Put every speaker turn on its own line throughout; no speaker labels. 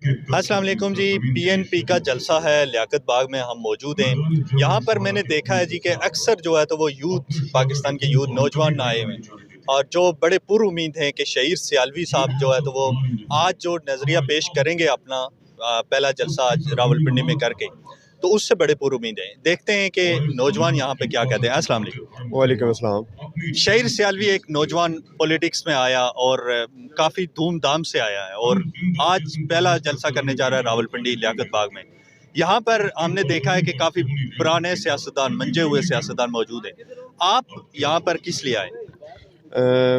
अस्सलाम वालेकुम जी। पीएनपी का जलसा है, लियाकत बाग में हम मौजूद हैं। यहाँ पर मैंने देखा है जी कि अक्सर जो है तो वो यूथ, पाकिस्तान के यूथ नौजवान आए हुए हैं और जो बड़े पुरुमीद हैं कि शहीर सियालवी साहब जो है तो वो आज जो नज़रिया पेश करेंगे अपना पहला जलसा आज रावलपिंडी में करके, तो उससे बड़े पुरुमीद हैं। देखते हैं कि नौजवान यहाँ पे क्या कहते हैं। अस्सलाम वालेकुम।
वालेकुम अस्सलाम।
शहीर सियालवी एक नौजवान पॉलिटिक्स में आया और काफ़ी धूमधाम से आया है और आज पहला जलसा करने जा रहा है रावलपिंडी लियाकत बाग में। यहाँ पर हमने देखा है कि काफ़ी पुराने सियासतदान, मंजे हुए सियासतदान मौजूद हैं। आप यहाँ पर किस लिए आए?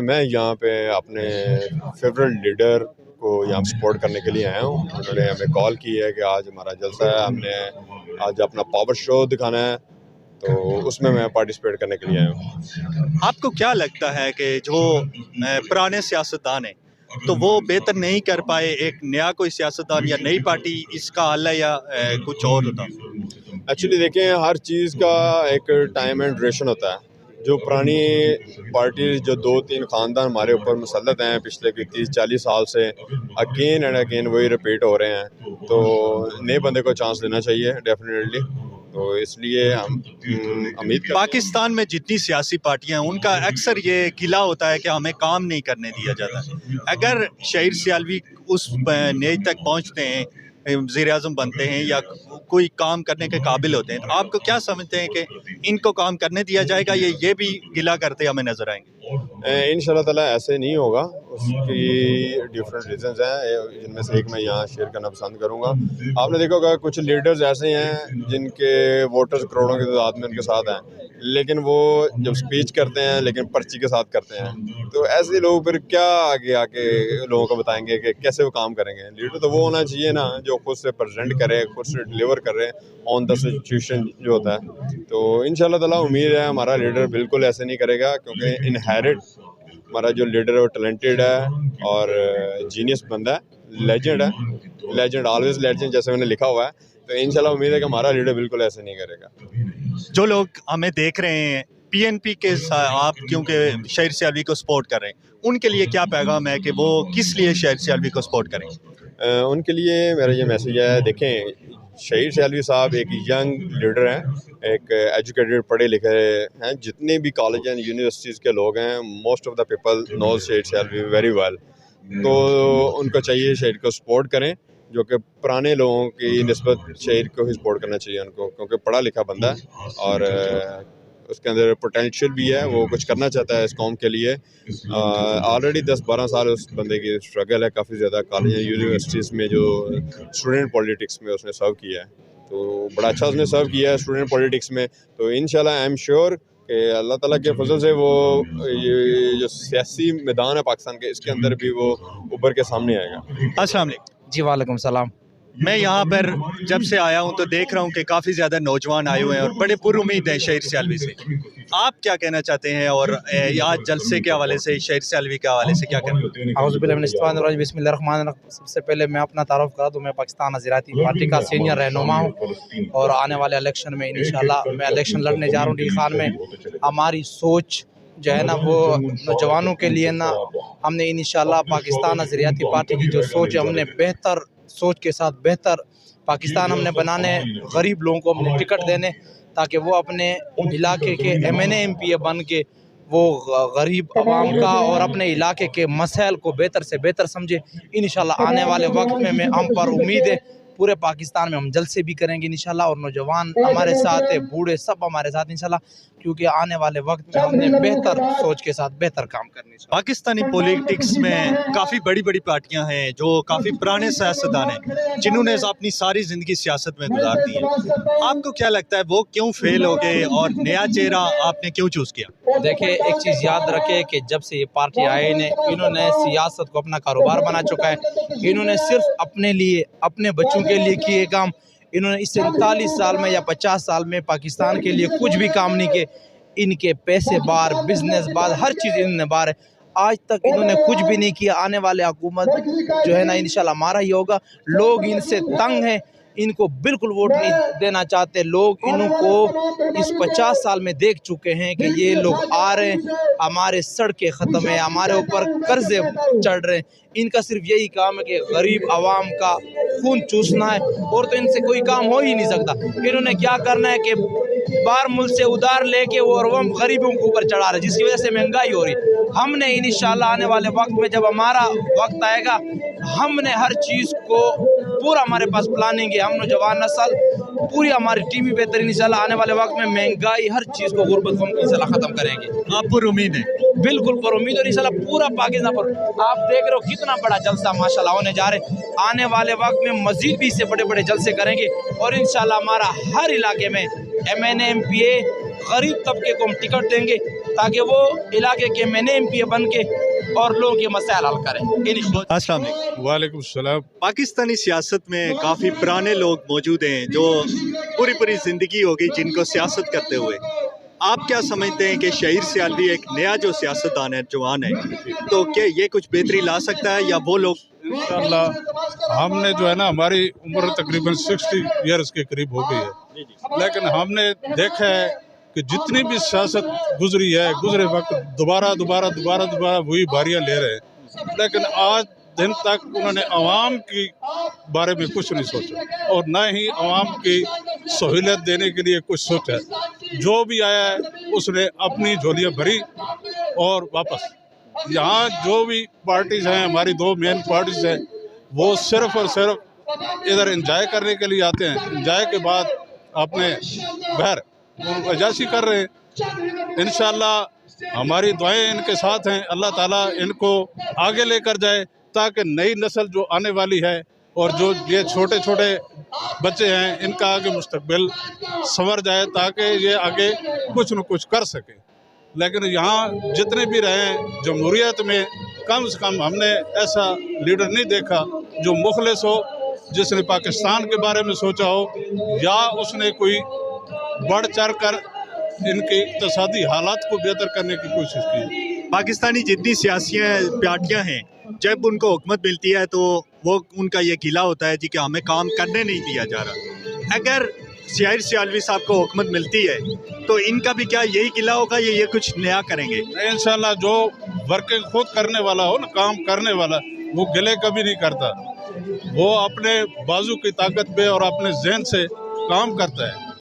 मैं यहाँ पे अपने फेवरेट लीडर को यहाँ सपोर्ट करने के लिए आया हूँ। उन्होंने हमें कॉल की है कि आज हमारा जलसा है, हमने आज अपना पावर शो दिखाना है, तो उसमें मैं पार्टिसिपेट करने के लिए आया हूँ।
आपको क्या लगता है कि जो पुराने सियासतदान हैं तो वो बेहतर नहीं कर पाए, एक नया कोई सियासतदान या नई पार्टी इसका हल है या कुछ और होता?
एक्चुअली देखें, हर चीज़ का एक टाइम एंड ड्यूरेशन होता है। जो पुरानी पार्टी, जो 2-3 ख़ानदान हमारे ऊपर मुसल्लत हैं पिछले 30-40 साल से, अगेन एंड अगेन वही रिपीट हो रहे हैं, तो नए बंदे को चांस देना चाहिए डेफिनेटली। तो इसलिए हम उम्मीद करते हैं।
पाकिस्तान में जितनी सियासी पार्टियां हैं उनका अक्सर ये गिला होता है कि हमें काम नहीं करने दिया जाता। अगर शहीर सियालवी उस नेज तक पहुंचते हैं, वज़ीर आज़म बनते हैं या कोई काम करने के काबिल होते हैं, तो आपको क्या समझते हैं कि इनको काम करने दिया जाएगा या ये भी गिला करते हमें नज़र आएंगे?
इंशाल्लाह ताला ऐसे नहीं होगा। उसकी डिफरेंट रीजंस हैं, जिनमें से एक मैं यहाँ शेयर करना पसंद करूँगा। आपने देखा होगा कुछ लीडर्स ऐसे हैं जिनके वोटर्स करोड़ों की तादाद में उनके साथ हैं, लेकिन वो जब स्पीच करते हैं लेकिन पर्ची के साथ करते हैं। तो ऐसे लोग फिर क्या आगे आके लोगों को बताएंगे कि कैसे वो काम करेंगे। लीडर तो वो होना चाहिए ना जो खुद से प्रेजेंट करे, खुद से डिलीवर करे ऑन द सिचुएशन जो होता है। तो इंशाल्लाह ताला उम्मीद है हमारा लीडर बिल्कुल ऐसे नहीं करेगा, क्योंकि इनहेरिट हमारा जो लीडर है वो टैलेंटेड है और जीनियस बंदा है, लेजेंड है, लेजेंड ऑलवेज लेजेंड जैसे मैंने लिखा हुआ है। तो इंशाल्लाह उम्मीद है कि हमारा लीडर बिल्कुल ऐसे नहीं करेगा।
जो लोग हमें देख रहे हैं पीएनपी के आप क्योंकि शहीर सियालवी को सपोर्ट कर रहे हैं, उनके लिए क्या पैगाम है कि वो किस लिए शहीर सियालवी को सपोर्ट करें?
उनके लिए मेरा ये मैसेज है, देखें शहीर सियालवी साहब एक यंग लीडर हैं, एक एजुकेटेड पढ़े लिखे हैं। जितने भी कॉलेज एंड यूनिवर्सिटीज़ के लोग हैं, most of the people knows Shahir Sialvi very well. तो उनको चाहिए शहीर को सपोर्ट करें, जो कि पुराने लोगों की निस्बत शहीर को ही सपोर्ट करना चाहिए उनको, क्योंकि पढ़ा लिखा बंदा है और उसके अंदर पोटेंशियल भी है, वो कुछ करना चाहता है इस कौम के लिए। ऑलरेडी 10-12 साल उस बंदे की स्ट्रगल है काफ़ी ज़्यादा। कॉलेज यूनिवर्सिटीज़ में जो स्टूडेंट पॉलिटिक्स में उसने सर्व किया है, तो बड़ा अच्छा उसने सर्व किया है स्टूडेंट पॉलिटिक्स में। तो इंशाल्लाह आई एम श्योर कि अल्लाह ताला के फजल से वो ये जो सियासी मैदान है पाकिस्तान के, इसके अंदर भी वो उभर के सामने आएगा।
अस्सलाम वालेकुम।
जी वालेकुम सलाम।
मैं यहाँ पर जब से आया हूँ तो देख रहा हूँ कि काफ़ी ज़्यादा नौजवान आए हुए हैं और बड़े पुरुमीद हैं शहीर सियालवी से। आप क्या कहना चाहते हैं और आज जलसे के हवाले से, शहीर सियालवी के हवाले से क्या कहना?
बिस्मिल्लाहिर्रहमानिर्रहीम। सबसे पहले मैं अपना तारुफ करा दूँ, मैं पाकिस्तान नज़राती पार्टी का सीनियर रहनुमा हूँ और आने वाले इलेक्शन में इंशाल्लाह मैं इलेक्शन लड़ने जा रहा हूँ डी खान में। हमारी सोच जो है ना वो नौजवानों के लिए ना, हमने इंशाल्लाह पाकिस्तान नज़रियाती पार्टी की जो सोच है, हमने बेहतर सोच के साथ बेहतर पाकिस्तान हमने बनाने, गरीब लोगों को हमने टिकट देने ताकि वो अपने इलाके के MNA MPA बन के वो गरीब आवाम का और अपने इलाके के मसाइल को बेहतर से बेहतर समझे। इंशाल्लाह आने वाले वक्त में हम पर उम्मीद है पूरे पाकिस्तान में हम जलसे भी करेंगे इंशाल्लाह, और नौजवान हमारे साथ है, बूढ़े सब हमारे साथ इंशाल्लाह, क्योंकि आने वाले वक्त में हमने बेहतर सोच के साथ बेहतर काम करने।
पाकिस्तानी पॉलिटिक्स में काफ़ी बड़ी बड़ी पार्टियां हैं जो काफ़ी पुराने सियासतदान हैं जिन्होंने अपनी सारी ज़िंदगी सियासत में गुजार दी है। आपको क्या लगता है वो क्यों फेल हो गए और नया चेहरा आपने क्यों चूज़ किया?
देखिए, एक चीज़ याद रखे कि जब से ये पार्टी आए इन्होंने सियासत को अपना कारोबार बना चुका है। इन्होंने सिर्फ अपने लिए, अपने बच्चों के लिए किए काम। इन्होंने इस 39 साल में या 50 साल में पाकिस्तान के लिए कुछ भी काम नहीं किए। इनके पैसे बार, बिजनेस बार, हर चीज़ इन्होंने बार है। आज तक इन्होंने कुछ भी नहीं किया। आने वाले हुकूमत जो है ना इंशाल्लाह हमारा ही होगा। लोग इनसे तंग हैं, इनको बिल्कुल वोट नहीं देना चाहते लोग। इनको इस 50 साल में देख चुके हैं कि ये लोग आ रहे हैं, हमारे सड़कें ख़त्म है, हमारे ऊपर कर्जे चढ़ रहे हैं। इनका सिर्फ यही काम है कि गरीब आवाम का खून चूसना है, और तो इनसे कोई काम हो ही नहीं सकता। इन्होंने क्या करना है कि बाहर मुल्क से उधार लेके वो और हम गरीबों के ऊपर चढ़ा रहे, जिसकी वजह से महंगाई हो रही। हमने इंशाल्लाह आने वाले वक्त में जब हमारा वक्त आएगा, हमने हर चीज़ को पूरा, हमारे पास प्लानिंग है, हम नौजवान नस्ल पूरी हमारी टीम भी बेहतरीन इंशाल्लाह आने वाले वक्त में महंगाई हर चीज़ को, गुर्बत को हम इंशाल्लाह ख़त्म करेंगे।
आप पर उम्मीद है?
बिल्कुल पर उम्मीद और इंशाल्लाह पूरा पाकिस्तान पर। आप देख रहे हो कितना बड़ा जलसा माशाल्लाह होने जा रहे। आने वाले वक्त में मजीद भी इससे बड़े बड़े जलसे करेंगे, और इंशाल्लाह हमारा हर इलाके में MNA MPA गरीब तबके को हम टिकट देंगे, ताकि वो इलाके के MNA MPA बन के और लोगों के मसाइल हल करें।
अस्सलाम वालेकुम।
वालेकुम सलाम।
पाकिस्तानी सियासत में काफ़ी पुराने लोग मौजूद हैं जो पूरी ज़िंदगी हो गई जिनको सियासत करते हुए। आप क्या समझते हैं कि शहीर सियालवी एक नया जो सियासतदान है, जवान है, तो क्या ये कुछ बेहतरी ला सकता है, या वो लोग?
इंशाअल्लाह हमने जो है ना, हमारी उम्र तकरीबन 60 ईयर्स के करीब हो गई है, लेकिन हमने देखा है कि जितनी भी सियासत गुजरी है, गुजरे वक्त दोबारा वही बारियां ले रहे हैं, लेकिन आज दिन तक उन्होंने आवाम की बारे में कुछ नहीं सोचा, और न ही आवाम की सहूलियत देने के लिए कुछ सोचा। जो भी आया है उसने अपनी झोलियाँ भरी और वापस। यहाँ जो भी पार्टीज हैं, हमारी 2 मेन पार्टीज हैं, वो सिर्फ और सिर्फ इधर एंजॉय करने के लिए आते हैं। एंजॉय के बाद अपने घर अजाशी कर रहे हैं। इंशाल्लाह हमारी दुआएं इनके साथ हैं, अल्लाह ताला इनको आगे लेकर जाए, ताकि नई नस्ल जो आने वाली है और जो ये छोटे छोटे बच्चे हैं, इनका आगे मुस्तकबिल संवर जाए, ताकि ये आगे कुछ न कुछ कर सके। लेकिन यहाँ जितने भी रहे हैं जमहूरियत में, कम से कम हमने ऐसा लीडर नहीं देखा जो मुखलिस हो, जिसने पाकिस्तान के बारे में सोचा हो, या उसने कोई बढ़ चढ़ कर इनके इक़्तिसादी हालात को बेहतर करने की कोशिश की।
पाकिस्तानी जितनी सियासी पार्टियां हैं, जब उनको हुकूमत मिलती है तो वो उनका ये गिला होता है जी कि हमें काम करने नहीं दिया जा रहा। अगर शहीर सियालवी साहब को हुकूमत मिलती है तो इनका भी क्या यही गिला होगा, ये कुछ नया करेंगे?
इंशाल्लाह जो वर्किंग खुद करने वाला हो ना, काम करने वाला, वो गिले कभी नहीं करता। वो अपने बाजू की ताकत पे और अपने जहन से काम करता है।